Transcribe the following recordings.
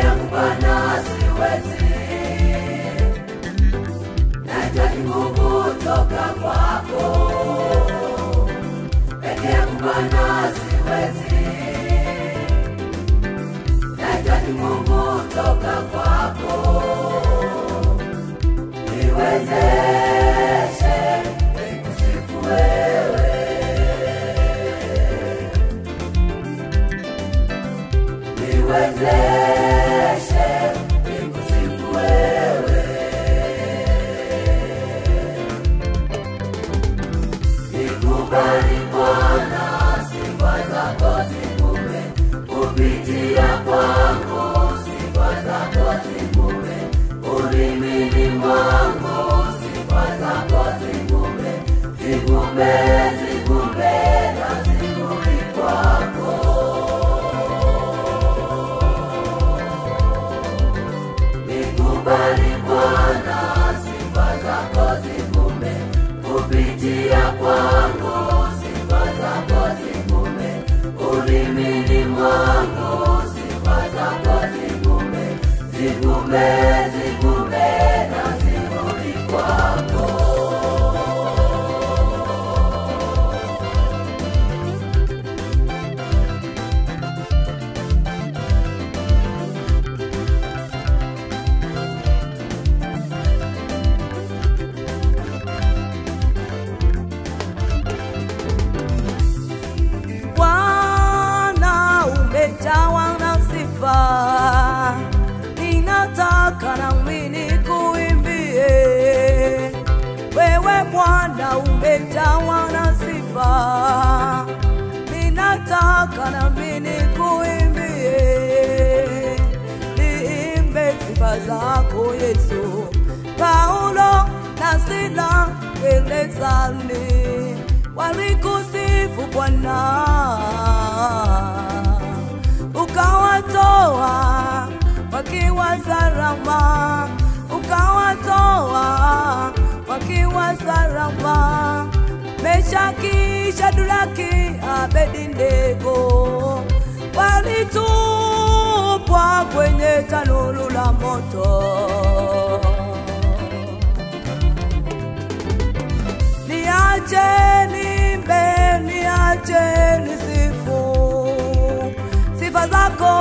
yangu Bwana siwezi, nahitaji nguvu toka kwako. Peke yangu Bwana siwezi, nahitaji nguvu toka kwako. Niwezeshe nikusifu wewe, niwezeshe nikusifu wewe. Nikubali Bwana, sifa zako zivume kupitia kwangu, sifa zako zivume ulimini mwangu, sifa zako zivume, zivume, zivume na zivumi kwako. Nikubali Bwana, sifa zako zivume kupitia kwangu, sifa zako zivume ulimini mwangu, sifa zako zivume, zivume, zivume na zivumi kwako. Umejawa na sifa, ninataka nami nikuimbie. Wewe Bwana umejawa na sifa, ninataka nami nikuimbie. Niimbe sifa zako Yesu. Paulo na Sila gerezani walikusifu Bwana, ukawatoa wakiwa salama, ukawatoa wakiwa salama. Meshaki, Shadraki, Abednego walitupwa kwenye tanuru la moto. Niache nimbe, niache nisifu sifa zako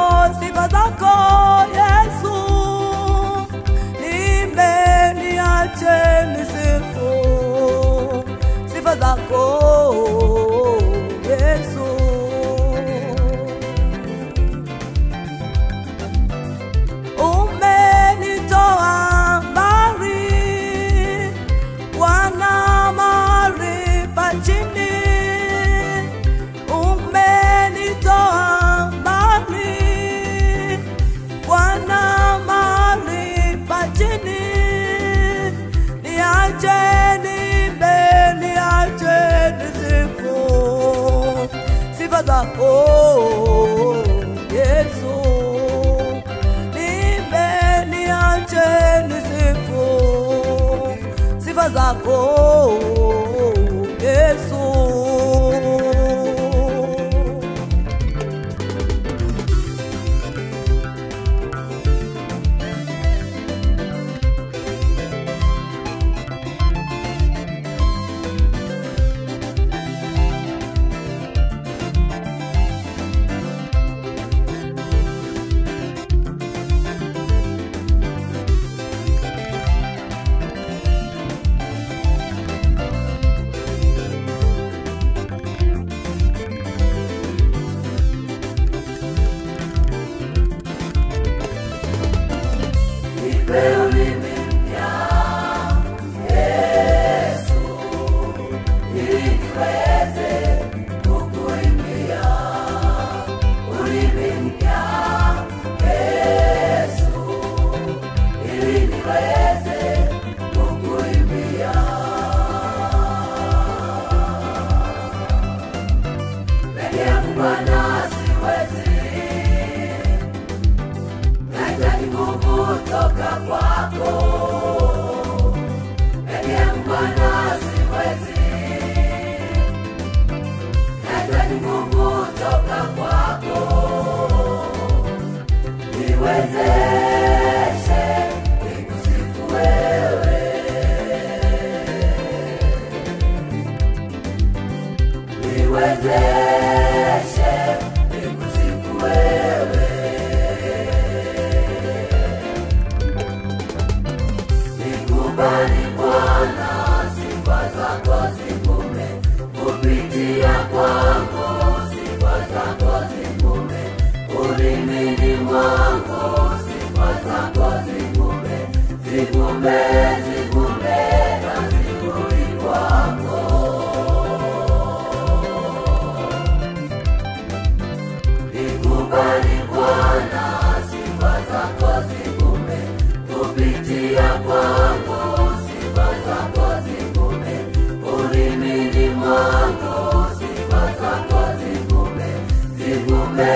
Yesu. Nimbe, niache nisifu sifa zako Yesu. Umenitoa mbali, wana mahali pa chini. Umenitoa mbali, wana mahali pa chini. Niache nimbe, niache nisifu sifa zako Yesu. Nimbe, niache nisifu sifa zako Yesu. niwezeshe nikusifu wewe, niwezeshe nikusifu wewe. Nikubali Bwana, sifa zako zivume kupitia kwangu, sifa zako zivume ulimini mwangu, sifa zako zivume, zivume, zivume na zivumi kwako. Nikubali Bwana, sifa zako zivume kupitia kwangu, sifa zako zivume ulimini mwangu, sifa zako zivume, zivume